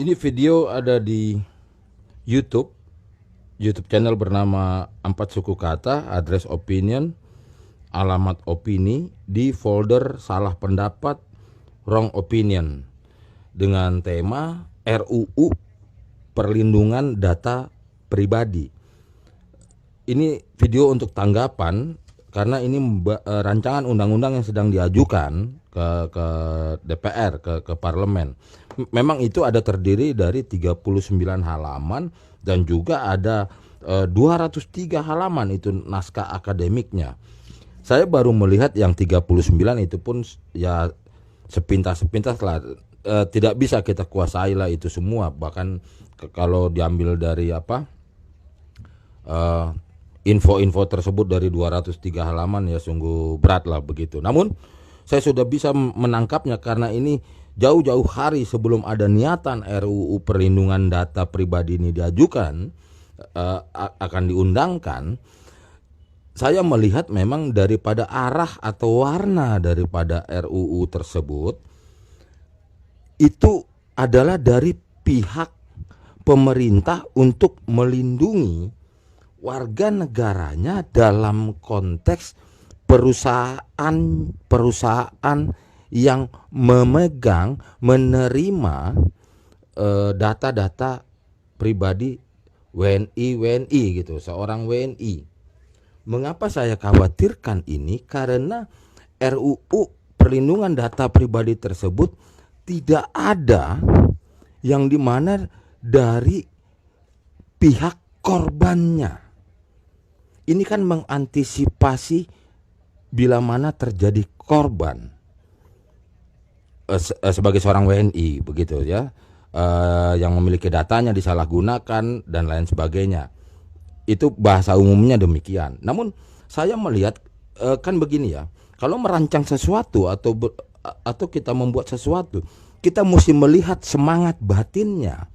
Ini video ada di YouTube, channel bernama Empat Suku Kata, address opinion, alamat opini, di folder salah pendapat, wrong opinion, dengan tema RUU Perlindungan Data Pribadi. Ini video untuk tanggapan karena ini rancangan undang-undang yang sedang diajukan ke DPR, ke parlemen. Memang itu ada terdiri dari 39 halaman dan juga ada 203 halaman itu naskah akademiknya. Saya baru melihat yang 39 itu pun ya sepintas-sepintas lah. Tidak bisa kita kuasai lah itu semua. Bahkan kalau diambil dari info-info tersebut dari 203 halaman ya sungguh berat lah begitu. Namun saya sudah bisa menangkapnya karena ini jauh-jauh hari sebelum ada niatan RUU Perlindungan Data Pribadi ini diajukan, akan diundangkan. Saya melihat memang daripada arah atau warna daripada RUU tersebut itu adalah dari pihak pemerintah untuk melindungi warga negaranya dalam konteks perusahaan yang menerima data-data pribadi WNI gitu, seorang WNI. Mengapa saya khawatirkan ini? Karena RUU Perlindungan Data Pribadi tersebut tidak ada yang dimana dari pihak korbannya. Ini kan mengantisipasi bila mana terjadi korban sebagai seorang WNI begitu ya, yang memiliki datanya disalahgunakan dan lain sebagainya. Itu bahasa umumnya demikian. Namun saya melihat kan begini ya, kalau merancang sesuatu atau kita membuat sesuatu, kita mesti melihat semangat batinnya.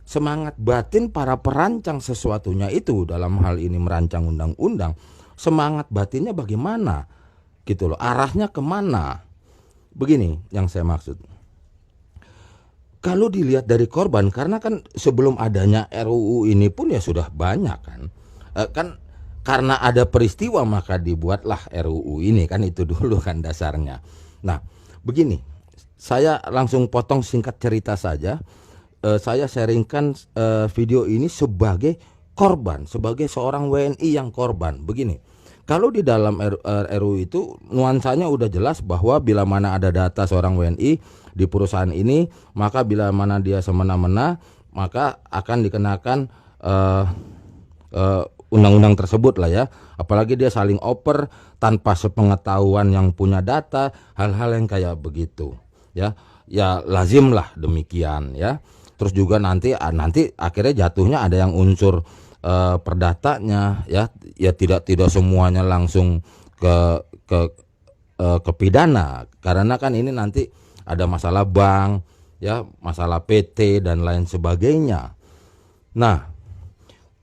Semangat batin para perancang sesuatunya itu, dalam hal ini merancang undang-undang, semangat batinnya bagaimana gitu loh, arahnya kemana. Begini yang saya maksud, kalau dilihat dari korban, karena kan sebelum adanya RUU ini pun ya sudah banyak kan karena ada peristiwa maka dibuatlah RUU ini kan, itu dulu kan dasarnya. Nah begini, saya langsung potong singkat cerita saja. Saya sharingkan video ini sebagai korban, sebagai seorang WNI yang korban. Begini, kalau di dalam RUU itu nuansanya udah jelas bahwa bila mana ada data seorang WNI di perusahaan ini, maka bila mana dia semena-mena maka akan dikenakan undang-undang tersebut lah ya. Apalagi dia saling oper tanpa sepengetahuan yang punya data, hal-hal yang kayak begitu ya. Ya lazim lah demikian ya. Terus juga nanti akhirnya jatuhnya ada yang unsur perdatanya ya tidak semuanya langsung ke pidana, karena kan ini nanti ada masalah bank ya, masalah PT dan lain sebagainya. Nah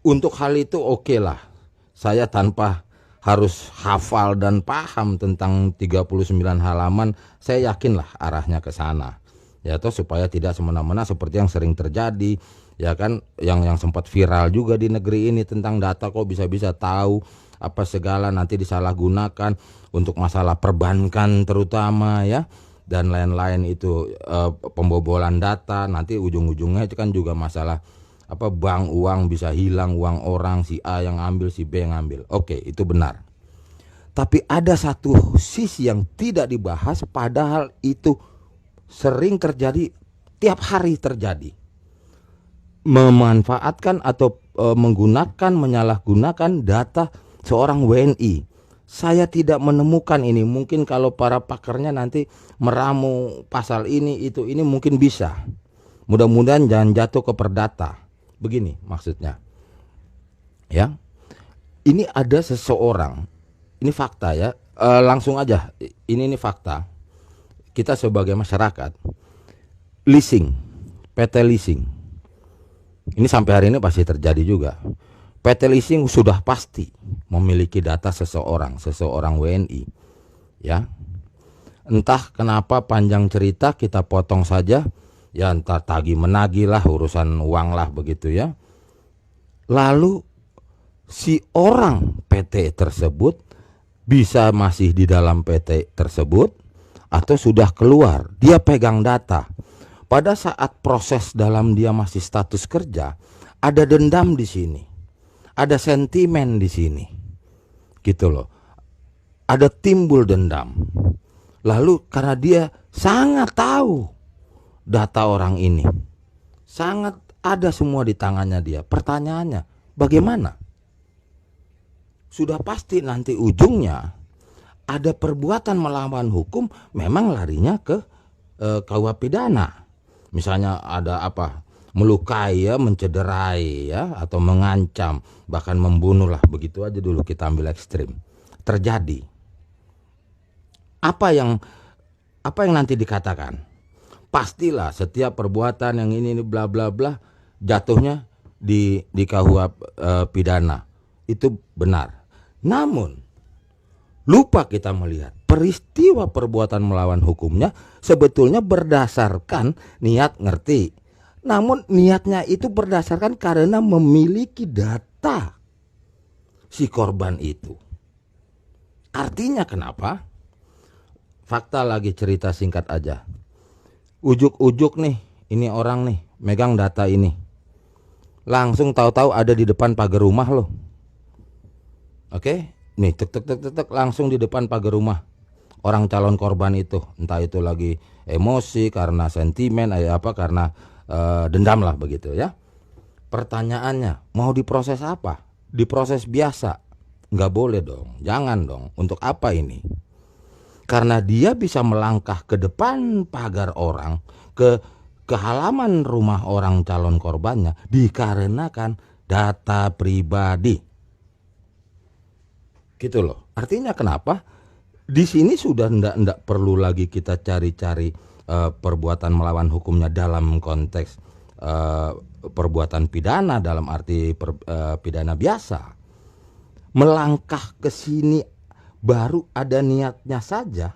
untuk hal itu oke lah, saya tanpa harus hafal dan paham tentang 39 halaman, saya yakinlah arahnya ke sana. Ya toh supaya tidak semena-mena seperti yang sering terjadi ya kan, yang sempat viral juga di negeri ini tentang data kok bisa-bisa tahu apa segala, nanti disalahgunakan untuk masalah perbankan terutama ya, dan lain-lain itu, pembobolan data, nanti ujung-ujungnya itu kan juga masalah bank uang bisa hilang, uang orang si A yang ambil, si B yang ambil. Oke, itu benar. Tapi ada satu sisi yang tidak dibahas, padahal itu sering terjadi, tiap hari terjadi. Memanfaatkan atau menyalahgunakan data seorang WNI. Saya tidak menemukan ini. Mungkin kalau para pakarnya nanti meramu pasal ini mungkin bisa. Mudah-mudahan jangan jatuh ke perdata. Begini maksudnya. Ya. Ini ada seseorang. Ini fakta ya. Langsung aja. Ini fakta. Kita sebagai masyarakat, leasing, PT leasing, ini sampai hari ini pasti terjadi juga. PT leasing sudah pasti memiliki data seseorang WNI, ya. Entah kenapa panjang cerita kita potong saja, ya entar tagih menagih lah, urusan uang lah begitu ya. Lalu si orang PT tersebut bisa masih di dalam PT tersebut atau sudah keluar, dia pegang data. Pada saat proses dalam dia masih status kerja, ada dendam di sini, ada sentimen di sini, gitu loh. Ada timbul dendam. Lalu karena dia sangat tahu data orang ini, sangat ada semua di tangannya dia. Pertanyaannya, bagaimana? Sudah pasti nanti ujungnya ada perbuatan melawan hukum, memang larinya ke KUH pidana. Misalnya ada apa? Melukai ya, mencederai ya, atau mengancam, bahkan membunuh lah, begitu aja dulu kita ambil ekstrim. Terjadi. Apa yang nanti dikatakan? Pastilah setiap perbuatan yang ini bla bla bla jatuhnya di KUH pidana. Itu benar. Namun lupa kita melihat peristiwa perbuatan melawan hukumnya sebetulnya berdasarkan niat, ngerti. Namun niatnya itu berdasarkan karena memiliki data si korban itu. Artinya kenapa? Fakta lagi, cerita singkat aja. Ujuk-ujuk nih, ini orang nih megang data ini. Langsung tahu-tahu ada di depan pagar rumah loh. Oke, nih tek langsung di depan pagar rumah orang calon korban itu, entah itu lagi emosi karena sentimen, karena dendam lah begitu ya. Pertanyaannya, mau diproses apa? Diproses biasa? Nggak boleh dong, jangan dong. Untuk apa ini? Karena dia bisa melangkah ke depan pagar orang, ke halaman rumah orang calon korbannya, dikarenakan data pribadi. Gitu loh. Artinya kenapa? Di sini sudah ndak perlu lagi kita cari-cari perbuatan melawan hukumnya dalam konteks perbuatan pidana, dalam arti pidana biasa. Melangkah ke sini baru ada niatnya saja.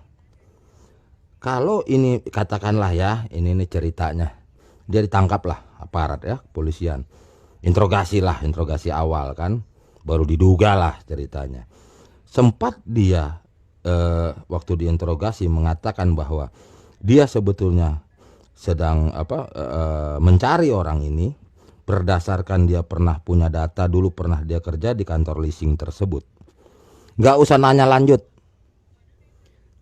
Kalau ini katakanlah ya, ini ceritanya, dia ditangkap lah aparat ya, kepolisian. Interogasi awal kan, baru diduga lah ceritanya. Sempat dia waktu diinterogasi mengatakan bahwa dia sebetulnya sedang mencari orang ini berdasarkan dia pernah punya data, dulu pernah dia kerja di kantor leasing tersebut. Nggak usah nanya lanjut,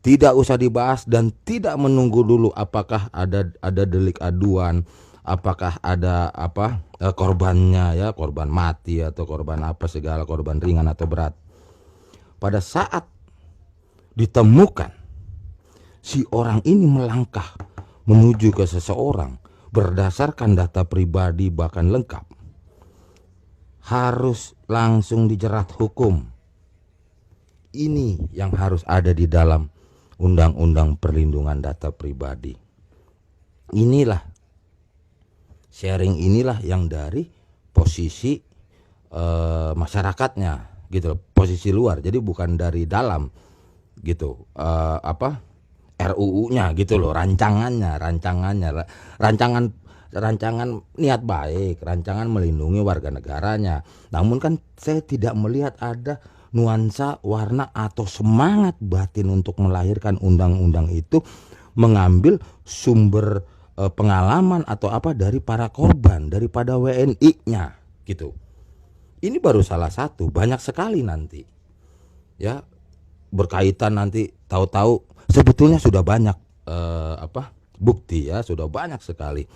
tidak usah dibahas, dan tidak menunggu dulu apakah ada delik aduan, apakah ada korbannya ya, korban mati atau korban apa segala, korban ringan atau berat. Pada saat ditemukan si orang ini melangkah menuju ke seseorang berdasarkan data pribadi bahkan lengkap, harus langsung dijerat hukum. Ini yang harus ada di dalam Undang-Undang Perlindungan Data Pribadi. Inilah sharing, inilah yang dari posisi masyarakatnya gitu loh, posisi luar, jadi bukan dari dalam gitu, RUU-nya gitu loh, rancangan niat baik, rancangan melindungi warga negaranya. Namun kan saya tidak melihat ada nuansa, warna atau semangat batin untuk melahirkan undang-undang itu mengambil sumber pengalaman atau apa dari para korban, daripada WNI-nya gitu. Ini baru salah satu, banyak sekali nanti ya berkaitan, nanti tahu-tahu sebetulnya sudah banyak bukti ya, sudah banyak sekali.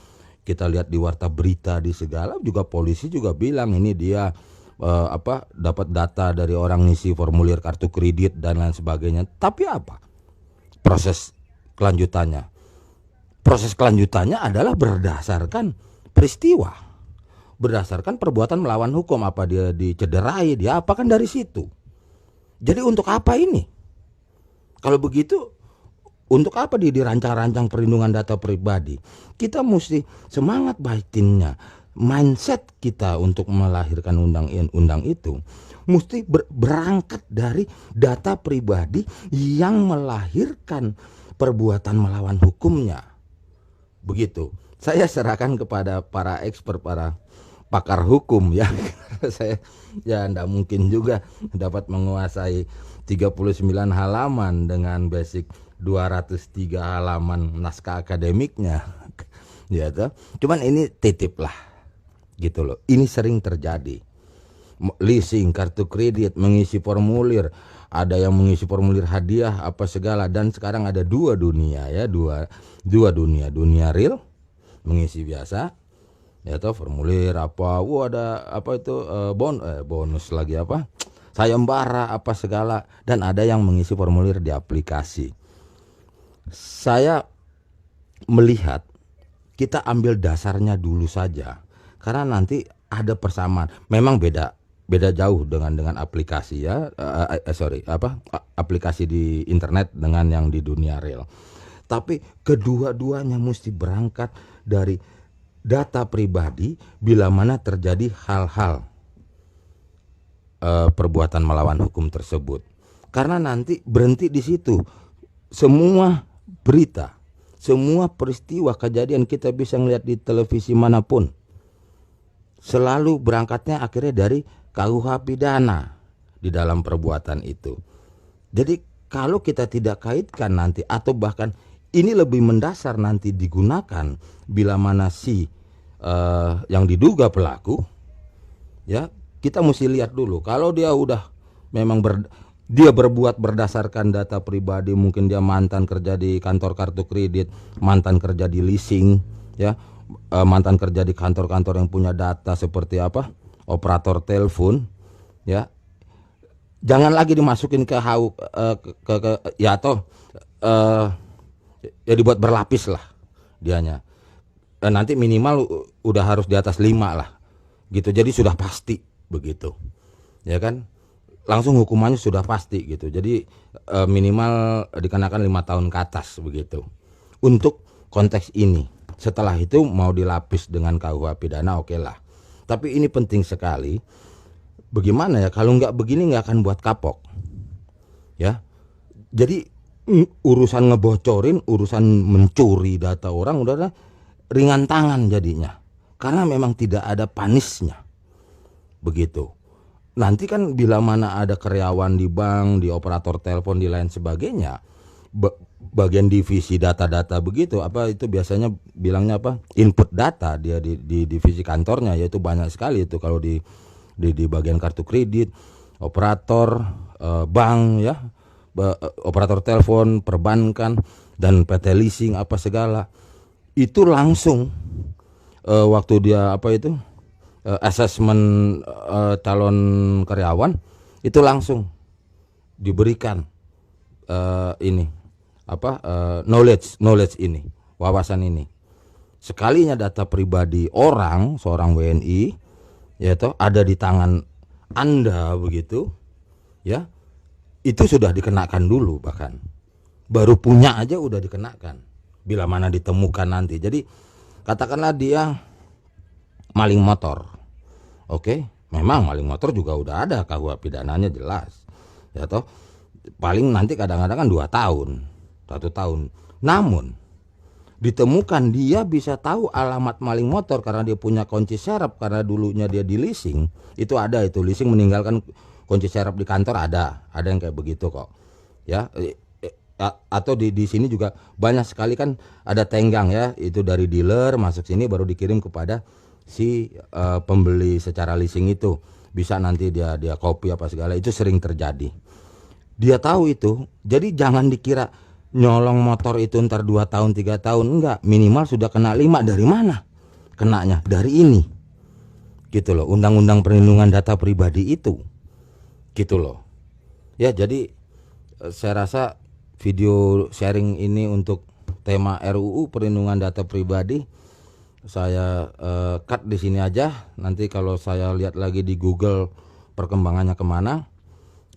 Kita lihat di warta berita di segala juga, polisi juga bilang ini dia dapat data dari orang ngisi formulir kartu kredit dan lain sebagainya. Tapi apa proses kelanjutannya? Proses kelanjutannya adalah berdasarkan peristiwa, berdasarkan perbuatan melawan hukum. Apa dia dicederai, dia apa, kan dari situ. Jadi untuk apa ini? Kalau begitu, untuk apa dia dirancang-rancang perlindungan data pribadi? Kita mesti semangat batinnya, mindset kita untuk melahirkan undang-undang itu mesti berangkat dari data pribadi yang melahirkan perbuatan melawan hukumnya. begitu. Saya serahkan kepada para expert, para pakar hukum ya. Saya ya enggak mungkin juga dapat menguasai 39 halaman dengan basic 203 halaman naskah akademiknya. Ya toh. Cuman ini titip lah. Gitu loh. Ini sering terjadi. Leasing kartu kredit, mengisi formulir, ada yang mengisi formulir hadiah apa segala, dan sekarang ada dua dunia ya, dua dunia real mengisi biasa ya toh, formulir apa, ada apa itu bonus lagi apa, sayembara apa segala, dan ada yang mengisi formulir di aplikasi. Saya melihat kita ambil dasarnya dulu saja, karena nanti ada persamaan. Memang beda jauh dengan aplikasi ya, aplikasi di internet dengan yang di dunia real. Tapi kedua-duanya mesti berangkat dari data pribadi bila mana terjadi hal-hal perbuatan melawan hukum tersebut. Karena nanti berhenti di situ. Semua berita, semua peristiwa kejadian kita bisa ngelihat di televisi manapun, selalu berangkatnya akhirnya dari KUH pidana di dalam perbuatan itu. Jadi kalau kita tidak kaitkan nanti, atau bahkan ini lebih mendasar nanti digunakan bila mana si yang diduga pelaku, ya kita mesti lihat dulu. Kalau dia udah memang dia berbuat berdasarkan data pribadi, mungkin dia mantan kerja di kantor kartu kredit, mantan kerja di leasing, ya, mantan kerja di kantor-kantor yang punya data seperti apa, operator telepon, ya, jangan lagi dimasukin ke ya toh ya dibuat berlapis lah dianya. Nanti minimal udah harus di atas 5 lah gitu, jadi sudah pasti begitu ya kan, langsung hukumannya sudah pasti gitu. Jadi minimal dikenakan 5 tahun ke atas begitu untuk konteks ini. Setelah itu mau dilapis dengan KUH pidana, oke lah. Tapi ini penting sekali. Bagaimana ya kalau nggak begini nggak akan buat kapok ya. Jadi urusan ngebocorin, urusan mencuri data orang udah ringan tangan jadinya, karena memang tidak ada panisnya begitu. Nanti kan bila mana ada karyawan di bank, di operator telepon, di lain sebagainya, bagian divisi data-data begitu, apa itu biasanya bilangnya apa, input data, dia di divisi kantornya, yaitu banyak sekali itu kalau di bagian kartu kredit, operator bank ya, operator telepon, perbankan, dan PT leasing apa segala. Itu langsung waktu dia apa itu asesmen calon karyawan, itu langsung diberikan ini apa knowledge ini, wawasan ini. Sekalinya data pribadi orang, seorang WNI ya toh ada di tangan Anda begitu ya, itu sudah dikenakan dulu, bahkan baru punya aja udah dikenakan bila mana ditemukan nanti. Jadi katakanlah dia maling motor, oke, memang maling motor juga udah ada KUH pidananya jelas ya toh, paling nanti kadang-kadang kan 2 tahun 1 tahun. Namun ditemukan dia bisa tahu alamat maling motor karena dia punya kunci serep, karena dulunya dia di leasing. Itu ada, itu leasing meninggalkan kunci serep di kantor, ada yang kayak begitu kok ya. Atau di sini juga banyak sekali kan ada tenggang ya, itu dari dealer masuk sini baru dikirim kepada si pembeli secara leasing, itu bisa nanti dia copy apa segala, itu sering terjadi. Dia tahu itu, jadi jangan dikira nyolong motor itu ntar 2 tahun 3 tahun, enggak, minimal sudah kena 5. Dari mana kenanya? Dari ini gitu loh, undang-undang perlindungan data pribadi itu gitu loh ya. Jadi saya rasa video sharing ini untuk tema RUU perlindungan data pribadi saya cut di sini aja. Nanti kalau saya lihat lagi di Google perkembangannya kemana,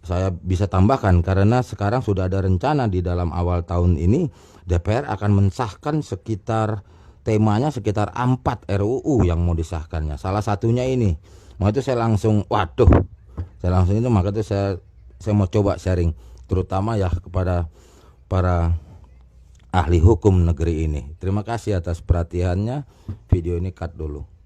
saya bisa tambahkan, karena sekarang sudah ada rencana di dalam awal tahun ini DPR akan mensahkan temanya sekitar 4 RUU yang mau disahkannya. Salah satunya ini. Maka itu saya langsung maka itu saya mau coba sharing, terutama ya kepada para ahli hukum negeri ini. Terima kasih atas perhatiannya. Video ini cut dulu.